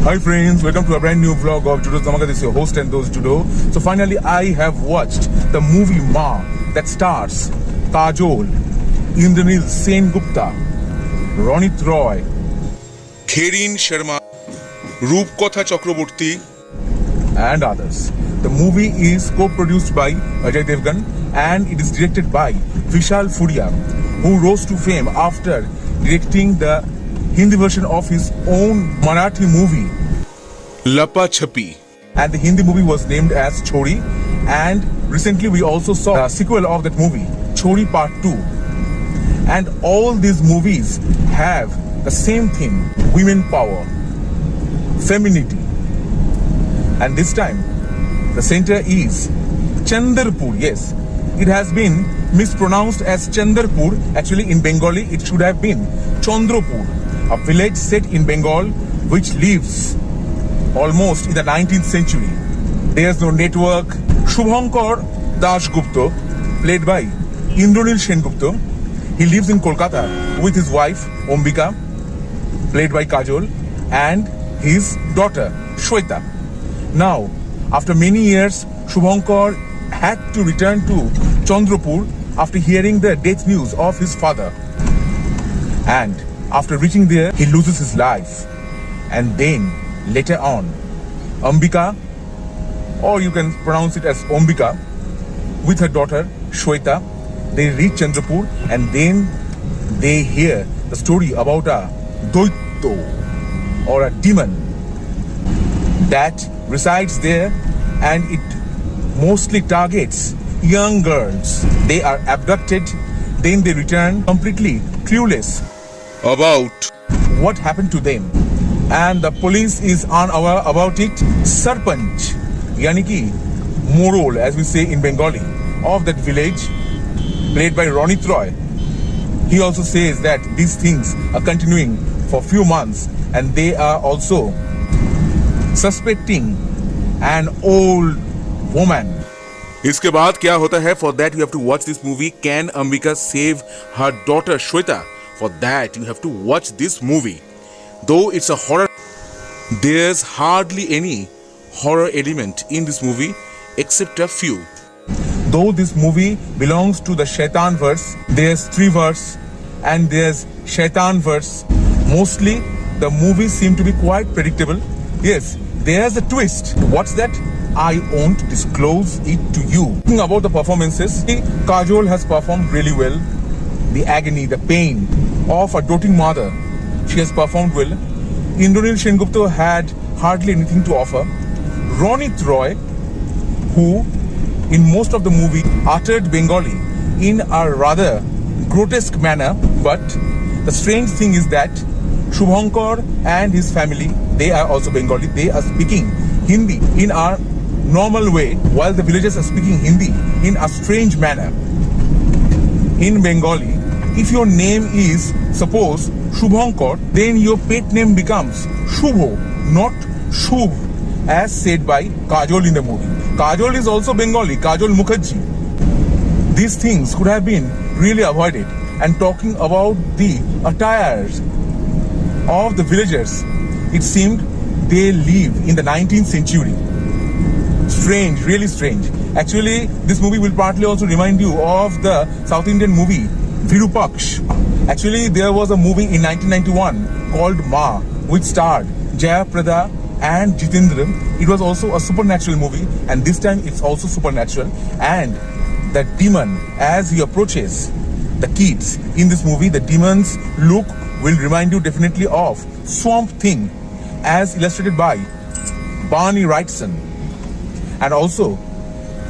Hi friends, welcome to a brand new vlog of Judo's Dhamaka. This is your host and those Judo. So finally I have watched the movie Maa that stars Kajol, Indranil Sengupta, Ronit Roy, Kherin Sharma, Roopkotha Chakraborty and others. The movie is co-produced by Ajay Devgan and it is directed by Vishal Furia, who rose to fame after directing the Hindi version of his own Marathi movie Lapa Chhapi, and the Hindi movie was named as Chori. And recently we also saw a sequel of that movie, Chori Part 2. And all these movies have the same theme: women power, femininity. And this time the center is Chandrapur. Yes, it has been mispronounced as Chandrapur. Actually in Bengali it should have been Chandrapur, a village set in Bengal which lives almost in the 19th century. There's no network. Shubhankar Dasgupta, played by Indranil Sengupta, he lives in Kolkata with his wife Ambika, played by Kajol, and his daughter Shweta. Now, after many years, Shubhankar had to return to Chandrapur after hearing the death news of his father. And after reaching there, he loses his life. And then, later on, Ambika, or you can pronounce it as Ambika, with her daughter Shweta, they reach Chandrapur and then they hear the story about a Doito, or a demon, that resides there, and it mostly targets young girls. They are abducted, then they return completely clueless about what happened to them, and the police is unaware about it. Sarpanch, yani ki Morol, as we say in Bengali, of that village, played by Ronit Roy, he also says that these things are continuing for few months, and they are also suspecting an old woman. इसके बाद क्या होता है? For that you have to watch this movie. Can Ambika save her daughter Shweta? For that you have to watch this movie. Though it's a horror, there's hardly any horror element in this movie except a few. Though this movie belongs to the Shaitan verse, there's three verse and there's Shaitan verse. Mostly the movies seem to be quite predictable. Yes, there's a twist. What's that? I won't disclose it to you. Talking about the performances, Kajol has performed really well. The agony, the pain of a doting mother, she has performed well. Indranil Sengupta had hardly anything to offer. Ronit Roy, who in most of the movie uttered Bengali in a rather grotesque manner, but the strange thing is that Shubhankar and his family, they are also Bengali. They are speaking Hindi in a normal way, while the villagers are speaking Hindi in a strange manner. In Bengali, if your name is, suppose, Shubhankar, then your pet name becomes Shubho, not Shubh, as said by Kajol in the movie. Kajol is also Bengali, Kajol Mukherjee. These things could have been really avoided. And talking about the attires of the villagers, it seemed they live in the 19th century. Strange, really strange. Actually, this movie will partly also remind you of the South Indian movie Virupaksh. Actually, there was a movie in 1991 called Maa, which starred Jayaprada and Jitendra. It was also a supernatural movie, and this time it's also supernatural. And the demon, as he approaches the kids in this movie, the demon's look will remind you definitely of Swamp Thing, as illustrated by Barney Wrightson. And also,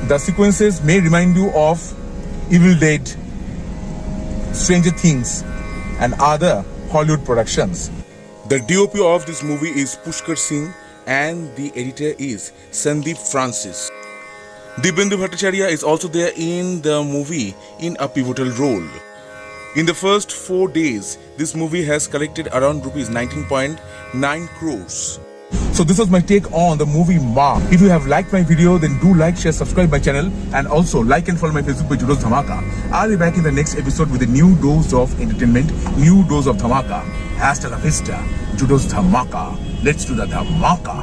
the sequences may remind you of Evil Dead, Stranger Things, and other Hollywood productions. The DOP of this movie is Pushkar Singh and the editor is Sandeep Francis. Dibyendu Bhattacharya is also there in the movie in a pivotal role. In the first 4 days, this movie has collected around rupees 19.9 crores. So this was my take on the movie Maa. If you have liked my video, then do like, share, subscribe my channel, and also like and follow my Facebook page Judo's Dhamaka. I'll be back in the next episode with a new dose of entertainment, new dose of Dhamaka. Hasta la vista, Judo's Dhamaka. Let's do the dhamaka.